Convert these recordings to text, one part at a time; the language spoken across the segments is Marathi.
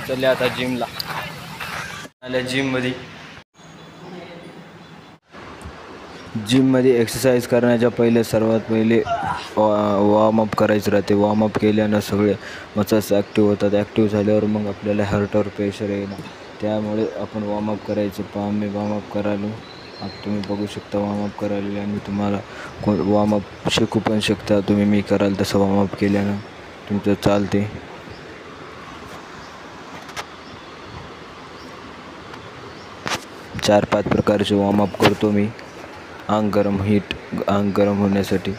चले आता जिमला. आल्या जिममध्ये एक्सरसाइज करण्याच्या पहिले सर्वात पहिले वॉर्मअप करायचं राहते. वॉर्मअप केल्यानं सगळे मसल्स ॲक्टिव्ह होतात. ॲक्टिव्ह झाल्यावर मग आपल्याला हार्टवर प्रेशर येणार. त्यामुळे आपण वॉर्मअप करायचं. मी वॉर्मअप करायलो. आता तुम्ही बघू शकता वॉर्मअप करायला. आणि तुम्हाला वॉर्मअप शिकू पण शकता तुम्ही. मी कराल तसं वॉर्मअप केल्यानं तुमचं चालते. 4-5 प्रकारचे वॉर्मअप करतो मी. अंग गरम होण्यासाठी.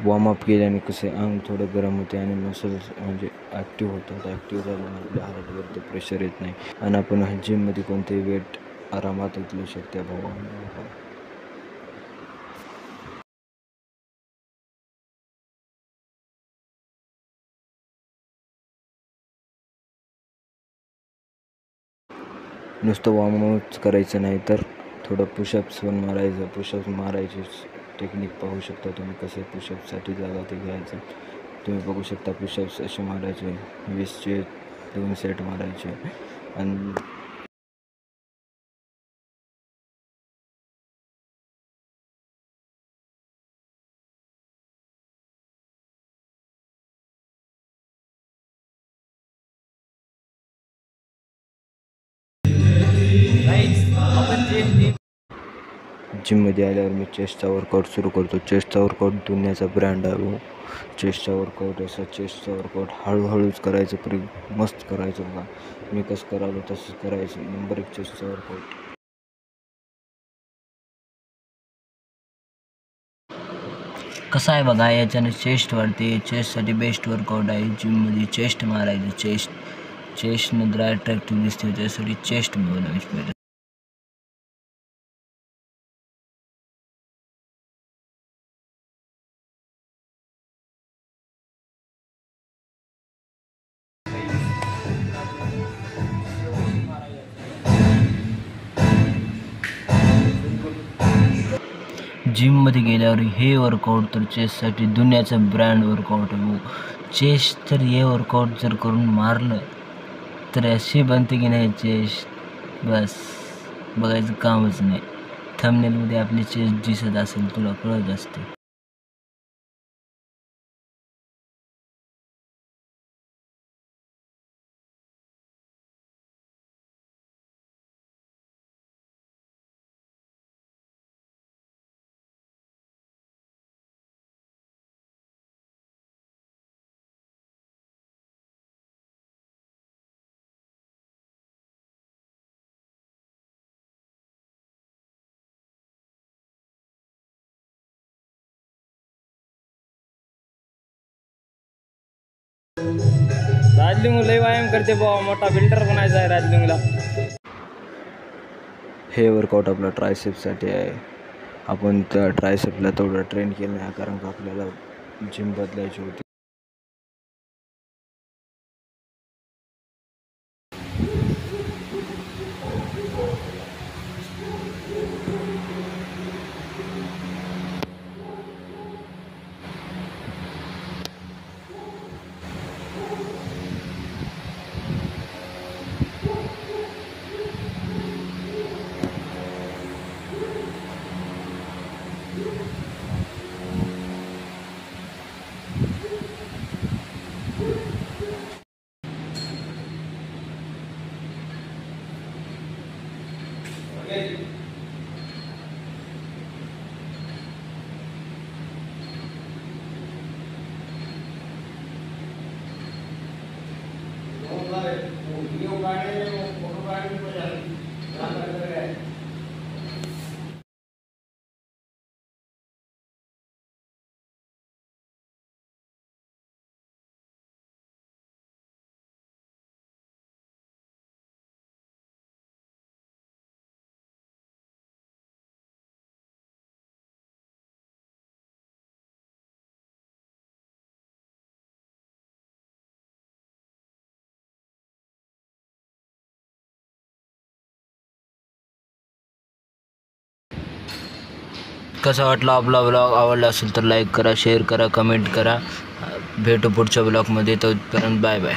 वॉर्मअप केल्याने कसे अंग थोडं गरम होते आणि मसल्स म्हणजे ॲक्टिव्ह होतात. ॲक्टिव्ह झाल्याने आपल्या हार्टवरती प्रेशर येत नाही आणि आपण जिममध्ये कोणतेही वेट आरामात उचलू शकते. नुसतं वॉर्मअप करायचं नाही तर थोडं पुशअप्स पण मारायचं. पुशअप्स मारायची टेक्निक पाहू शकता तुम्ही. कसे पुशअपसाठी जागा ते घ्यायचं तुम्ही बघू शकता. पुशअप्स असे मारायचे. 20चे 2 सेट मारायचे. आणि जिममध्ये आल्यावर मी चेस्टचा वर्कआउट सुरू करतो. चेस्टचा वर्कआउट दुनियाचा ब्रँड आहे. चेस्टचा वर्कआउट चेस्टचा वर्कआउट हळूहळूच करायचं. मस्त करायचं. बघा मी कसं करालो तसंच करायचं. नंबर 1 चेस्टचा वर्कआउट. कसं आहे बघा, याच्याने चेस्ट वाढते. चेस्टसाठी बेस्ट वर्कआउट आहे. जिममध्ये चेस्ट मारायचं. चेस्ट नंतर अट्रॅक्टिव्ह दिसते. त्यासाठी चेस्ट बनवायची पाहिजे. जिममध्ये गेल्यावर हे वर्कआउट तर चेस्टसाठी दुनियाचा ब्रँड वर्कआउट आहे. चेस्ट तर हे वर्कआउट जर करून मारलं तर अशी बनते की नाही चेस्ट, बस बघायचं कामच नाही. थंबनेलमध्ये आपली चेस्ट दिसत असेल, तुला कळत असते. राजलिंग लय व्यायाम करते बाबा. मोठा बिल्डर बनायचा आहे राजलिंगला. हे वर्कआउट आपला ट्रायसेप्ससाठी आहे. आपण त्या ट्रायसेपला थोडं ट्रेन केलं नाही कारण का आपल्याला जिम बदलायची होती. कसा वाटला आपला ब्लॉग? आवडला असेल तर लाईक करा, शेअर करा, कमेंट करा. भेटू पुढच्या ब्लॉगमध्ये. तोपर्यंत बाय बाय.